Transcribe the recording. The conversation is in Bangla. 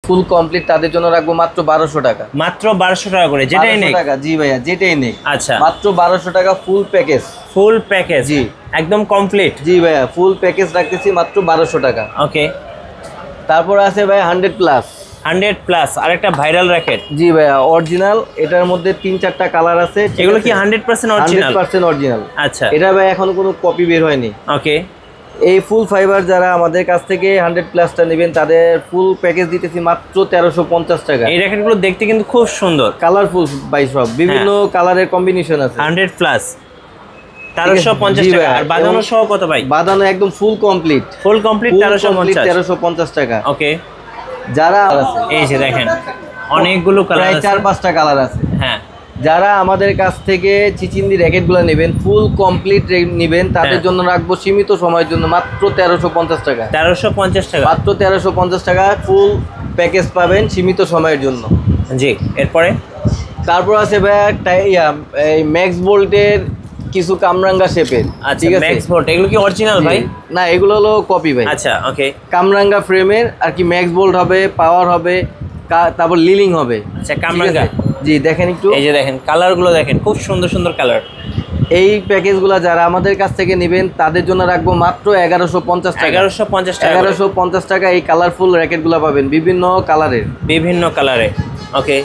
ফুল কমপ্লিট তাদের জন্য রাখবো মাত্র 1200 টাকা। মাত্র 1200 টাকা করে, যেটাই নেই টাকা। জি ভাইয়া, যেটাই নেই। আচ্ছা, মাত্র 1200 টাকা ফুল প্যাকেজ। ফুল প্যাকেজ, জি একদম কমপ্লিট। জি ভাইয়া, ফুল প্যাকেজ রাখতেছি মাত্র 1200 টাকা। ওকে, তারপর আছে ভাই 100 প্লাস। 100 প্লাস আরেকটা ভাইরাল র‍্যাকেট। জি ভাইয়া, অরিজিনাল। এটার মধ্যে 3-4টা কালার আছে। এগুলো কি 100% অরিজিনাল? 100% অরিজিনাল। আচ্ছা, এটা ভাই এখনো কোনো কপি বের হয়নি। ওকে, এই ফুল ফাইবার যারা আমাদের কাছ থেকে 100 প্লাসটা নেবেন তাদের ফুল প্যাকেজ দিতেছি মাত্র 1350 টাকা। এই র‍্যাকেটগুলো দেখতে কিন্তু খুব সুন্দর, কালারফুল ভাই, সব বিভিন্ন কালারের কম্বিনেশন আছে। 100 প্লাস 1350 টাকা। আর বাঁধানো সহ কত ভাই? বাঁধানো একদম ফুল কমপ্লিট। ফুল কমপ্লিট 1350 টাকা। ওকে, যারা আছে এই যে দেখেন অনেকগুলো কালার প্রায় আছে, 4-5টা কালার আছে। হ্যাঁ, যারা আমাদের কাছ থেকে চিচিন্দি র্যাকেটগুলো নেবেন ফুল কমপ্লিট নেবেন তাদের জন্য রাখবো সীমিত সময়ের জন্য মাত্র 1350 টাকা। 1350 টাকা, মাত্র 1350 টাকা ফুল প্যাকেজ পাবেন সীমিত সময়ের জন্য। জি। এরপরে তারপর আছে ভাই এই ম্যাক্স বোল্টের কিছু কামরাঙ্গা শেপের। আচ্ছা, ঠিক আছে, ম্যাক্স ভোল্ট এগুলো কি অরিজিনাল ভাই? না, এগুলো হলো কপি ভাই। আচ্ছা, ওকে, কামরাঙ্গা ফ্রেমের আর কি, ম্যাক্স বোল্ট হবে, পাওয়ার হবে, তারপর লিলিং হবে। আচ্ছা, কামরাঙ্গা। জি দেখেন একটু, এই যে দেখেন কালারগুলো দেখেন, খুব সুন্দর সুন্দর কালার। এই প্যাকেজগুলো যারা আমাদের কাছ থেকে নেবেন তাদের জন্য রাখবো মাত্র 1150 টাকা। 1150 টাকা, 1150 টাকা এই কালারফুল র্যাকেটগুলো পাবেন বিভিন্ন কালারের। বিভিন্ন কালারে। ওকে।